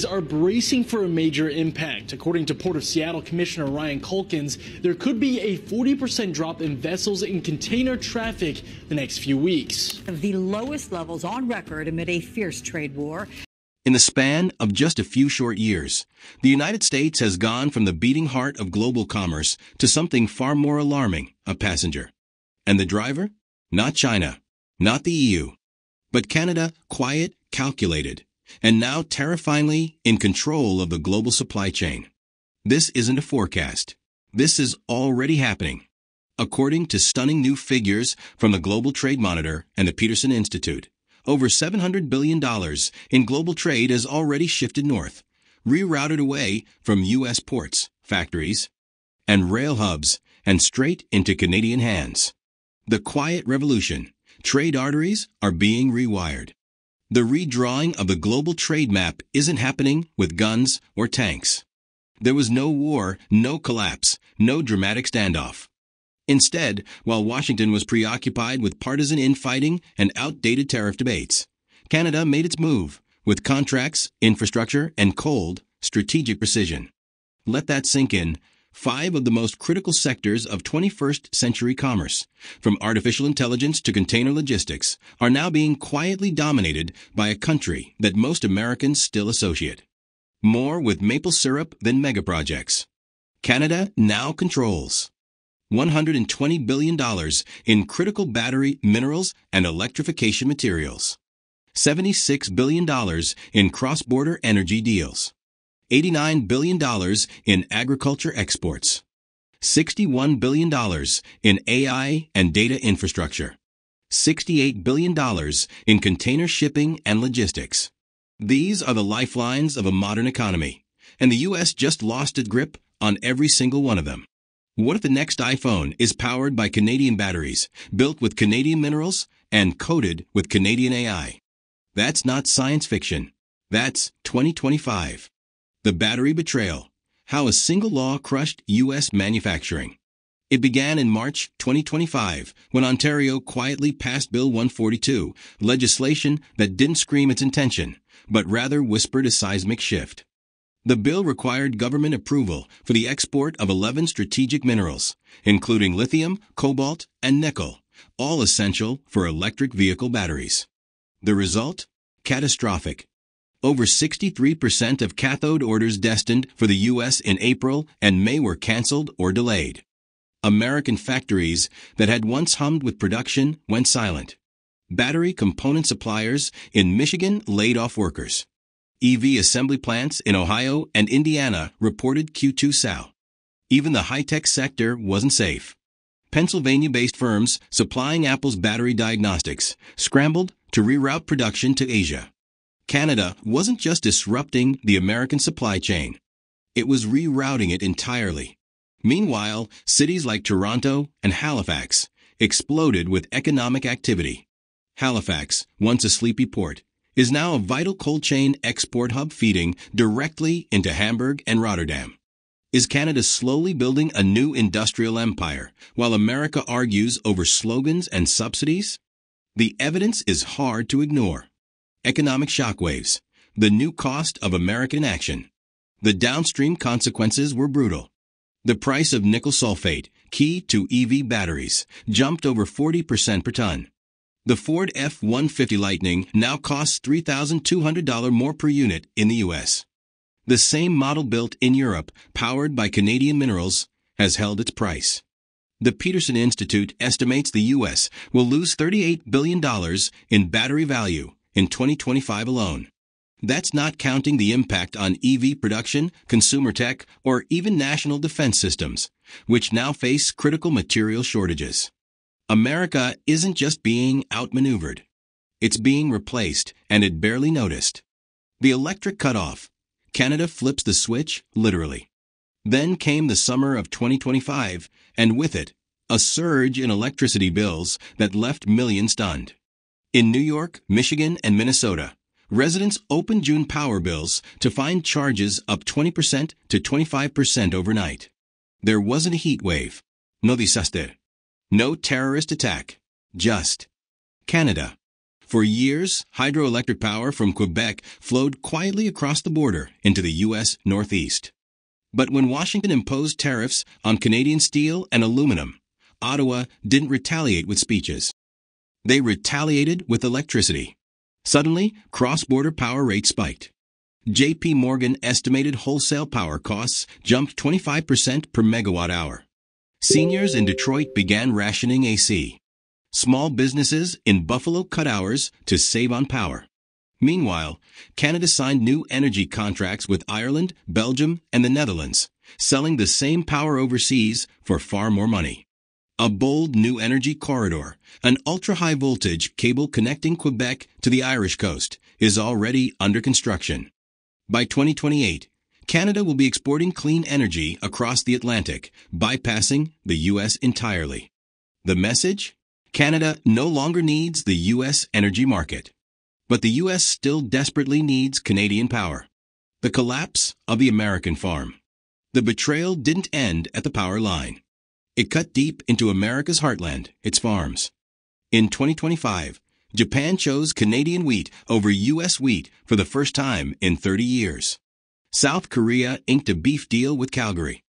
Are bracing for a major impact. According to Port of Seattle Commissioner Ryan Culkins, there could be a 40% drop in vessels and container traffic the next few weeks. Of the lowest levels on record amid a fierce trade war. In the span of just a few short years, the United States has gone from the beating heart of global commerce to something far more alarming, a passenger. And the driver? Not China, not the EU, but Canada, quiet, calculated, and now terrifyingly in control of the global supply chain. This isn't a forecast. This is already happening. According to stunning new figures from the Global Trade Monitor and the Peterson Institute, over $700 billion in global trade has already shifted north, rerouted away from U.S. ports, factories, and rail hubs, and straight into Canadian hands. The quiet revolution. Trade arteries are being rewired. The redrawing of the global trade map isn't happening with guns or tanks. There was no war, no collapse, no dramatic standoff. Instead, while Washington was preoccupied with partisan infighting and outdated tariff debates, Canada made its move with contracts, infrastructure, and cold, strategic precision. Let that sink in. 5 of the most critical sectors of 21st century commerce, from artificial intelligence to container logistics, are now being quietly dominated by a country that most Americans still associate. More with maple syrup than megaprojects. Canada now controls $120 billion in critical battery, minerals, and electrification materials. $76 billion in cross-border energy deals. $89 billion in agriculture exports, $61 billion in AI and data infrastructure, $68 billion in container shipping and logistics. These are the lifelines of a modern economy, and the U.S. just lost its grip on every single one of them. What if the next iPhone is powered by Canadian batteries, built with Canadian minerals, and coded with Canadian AI? That's not science fiction. That's 2025. The battery betrayal. How a single law crushed U.S. manufacturing. It began in March 2025 when Ontario quietly passed Bill 142, legislation that didn't scream its intention, but rather whispered a seismic shift. The bill required government approval for the export of 11 strategic minerals, including lithium, cobalt, and nickel, all essential for electric vehicle batteries. The result? Catastrophic. Over 63% of cathode orders destined for the U.S. in April and May were canceled or delayed. American factories that had once hummed with production went silent. Battery component suppliers in Michigan laid off workers. EV assembly plants in Ohio and Indiana reported Q2 SAO. Even the high-tech sector wasn't safe. Pennsylvania-based firms supplying Apple's battery diagnostics scrambled to reroute production to Asia. Canada wasn't just disrupting the American supply chain. It was rerouting it entirely. Meanwhile, cities like Toronto and Halifax exploded with economic activity. Halifax, once a sleepy port, is now a vital cold chain export hub feeding directly into Hamburg and Rotterdam. Is Canada slowly building a new industrial empire while America argues over slogans and subsidies? The evidence is hard to ignore. Economic shockwaves, the new cost of American action. The downstream consequences were brutal. The price of nickel sulfate, key to EV batteries, jumped over 40% per ton. The Ford F-150 Lightning now costs $3,200 more per unit in the U.S. The same model built in Europe, powered by Canadian minerals, has held its price. The Peterson Institute estimates the U.S. will lose $38 billion in battery value in 2025 alone. That's not counting the impact on EV production, consumer tech, or even national defense systems, which now face critical material shortages. America isn't just being outmaneuvered. It's being replaced, and it barely noticed. The electric cutoff. Canada flips the switch, literally. Then came the summer of 2025, and with it, a surge in electricity bills that left millions stunned. In New York, Michigan, and Minnesota, residents opened June power bills to find charges up 20% to 25% overnight. There wasn't a heat wave. No disaster. No terrorist attack. Just Canada. For years, hydroelectric power from Quebec flowed quietly across the border into the U.S. Northeast. But when Washington imposed tariffs on Canadian steel and aluminum, Ottawa didn't retaliate with speeches. They retaliated with electricity. Suddenly, cross-border power rates spiked. J.P. Morgan estimated wholesale power costs jumped 25% per megawatt hour. Seniors in Detroit began rationing AC. Small businesses in Buffalo cut hours to save on power. Meanwhile, Canada signed new energy contracts with Ireland, Belgium, and the Netherlands, selling the same power overseas for far more money. A bold new energy corridor, an ultra-high voltage cable connecting Quebec to the Irish coast, is already under construction. By 2028, Canada will be exporting clean energy across the Atlantic, bypassing the U.S. entirely. The message? Canada no longer needs the U.S. energy market. But the U.S. still desperately needs Canadian power. The collapse of the American farm. The betrayal didn't end at the power line. It cut deep into America's heartland, its farms. In 2025, Japan chose Canadian wheat over U.S. wheat for the first time in 30 years. South Korea inked a beef deal with Calgary.